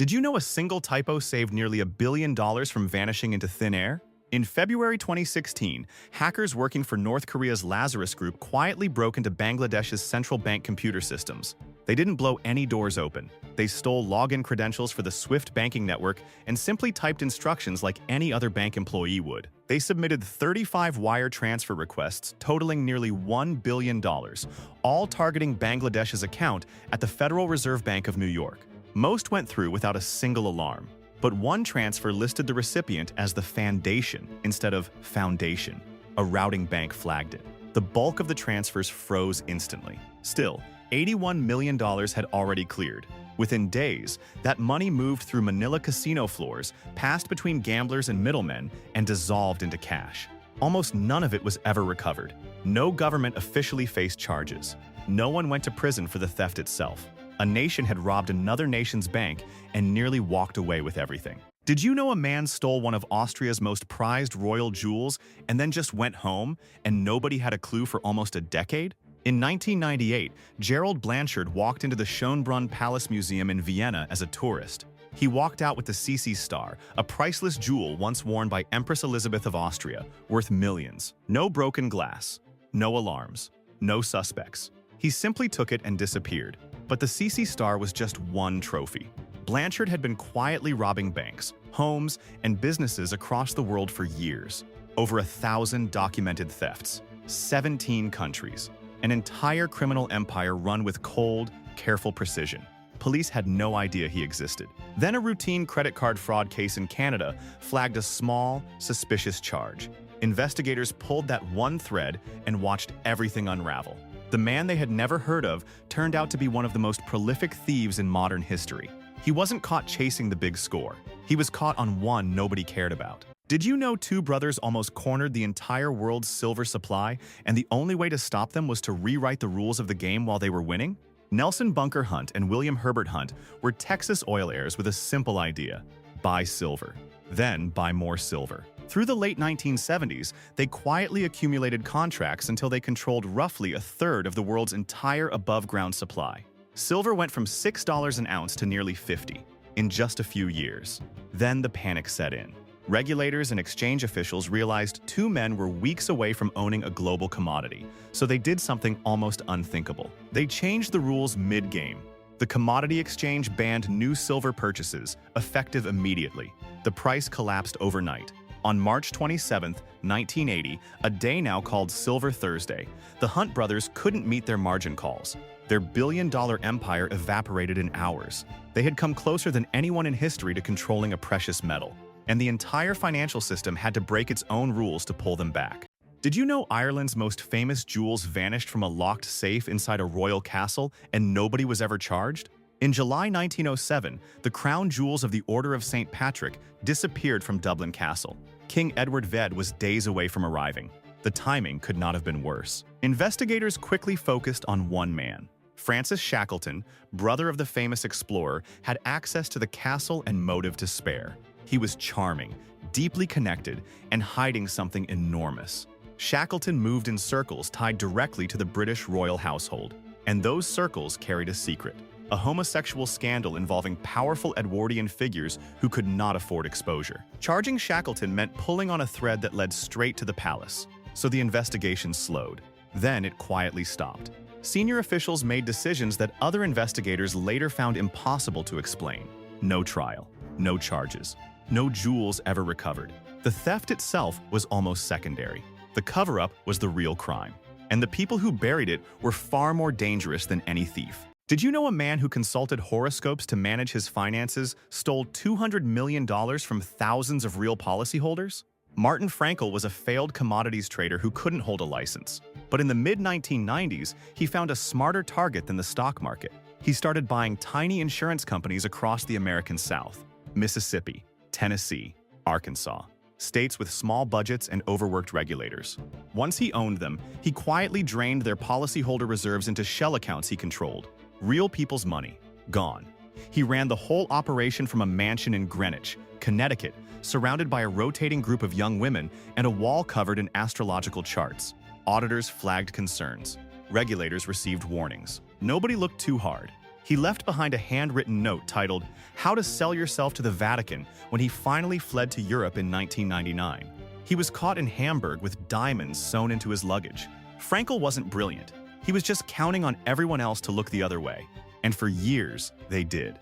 Did you know a single typo saved nearly $1 billion from vanishing into thin air? In February 2016, hackers working for North Korea's Lazarus Group quietly broke into Bangladesh's central bank computer systems. They didn't blow any doors open. They stole login credentials for the SWIFT banking network and simply typed instructions like any other bank employee would. They submitted 35 wire transfer requests totaling nearly $1 billion, all targeting Bangladesh's account at the Federal Reserve Bank of New York. Most went through without a single alarm, but one transfer listed the recipient as the Foundation instead of Foundation. A routing bank flagged it. The bulk of the transfers froze instantly. Still, $81 million had already cleared. Within days, that money moved through Manila casino floors, passed between gamblers and middlemen, and dissolved into cash. Almost none of it was ever recovered. No government officially faced charges. No one went to prison for the theft itself. A nation had robbed another nation's bank and nearly walked away with everything. Did you know a man stole one of Austria's most prized royal jewels and then just went home and nobody had a clue for almost a decade? In 1998, Gerald Blanchard walked into the Schönbrunn Palace Museum in Vienna as a tourist. He walked out with the CC star, a priceless jewel once worn by Empress Elizabeth of Austria, worth millions. No broken glass, no alarms, no suspects. He simply took it and disappeared. But the CC star was just one trophy. Blanchard had been quietly robbing banks, homes, and businesses across the world for years. Over 1,000 documented thefts, 17 countries, an entire criminal empire run with cold, careful precision. Police had no idea he existed. Then a routine credit card fraud case in Canada flagged a small, suspicious charge. Investigators pulled that one thread and watched everything unravel. The man they had never heard of turned out to be one of the most prolific thieves in modern history. He wasn't caught chasing the big score. He was caught on one nobody cared about. Did you know two brothers almost cornered the entire world's silver supply, and the only way to stop them was to rewrite the rules of the game while they were winning? Nelson Bunker Hunt and William Herbert Hunt were Texas oil heirs with a simple idea: buy silver, then buy more silver. Through the late 1970s, they quietly accumulated contracts until they controlled roughly a third of the world's entire above-ground supply. Silver went from $6 an ounce to nearly $50 in just a few years. Then the panic set in. Regulators and exchange officials realized two men were weeks away from owning a global commodity, so they did something almost unthinkable. They changed the rules mid-game. The commodity exchange banned new silver purchases, effective immediately. The price collapsed overnight. On March 27, 1980, a day now called Silver Thursday, the Hunt brothers couldn't meet their margin calls. Their billion-dollar empire evaporated in hours. They had come closer than anyone in history to controlling a precious metal, and the entire financial system had to break its own rules to pull them back. Did you know Ireland's most famous jewels vanished from a locked safe inside a royal castle and nobody was ever charged? In July 1907, the crown jewels of the Order of St. Patrick disappeared from Dublin Castle. King Edward VII was days away from arriving. The timing could not have been worse. Investigators quickly focused on one man. Francis Shackleton, brother of the famous explorer, had access to the castle and motive to spare. He was charming, deeply connected, and hiding something enormous. Shackleton moved in circles tied directly to the British royal household, and those circles carried a secret: a homosexual scandal involving powerful Edwardian figures who could not afford exposure. Charging Shackleton meant pulling on a thread that led straight to the palace, so the investigation slowed. Then it quietly stopped. Senior officials made decisions that other investigators later found impossible to explain. No trial, no charges, no jewels ever recovered. The theft itself was almost secondary. The cover-up was the real crime, and the people who buried it were far more dangerous than any thief. Did you know a man who consulted horoscopes to manage his finances stole $200 million from thousands of real policyholders? Martin Frankel was a failed commodities trader who couldn't hold a license. But in the mid-1990s, he found a smarter target than the stock market. He started buying tiny insurance companies across the American South: Mississippi, Tennessee, Arkansas, states with small budgets and overworked regulators. Once he owned them, he quietly drained their policyholder reserves into shell accounts he controlled. Real people's money, gone. He ran the whole operation from a mansion in Greenwich, Connecticut, surrounded by a rotating group of young women and a wall covered in astrological charts. Auditors flagged concerns. Regulators received warnings. Nobody looked too hard. He left behind a handwritten note titled, "How to Sell Yourself to the Vatican," when he finally fled to Europe in 1999. He was caught in Hamburg with diamonds sewn into his luggage. Frankel wasn't brilliant. He was just counting on everyone else to look the other way. And for years, they did.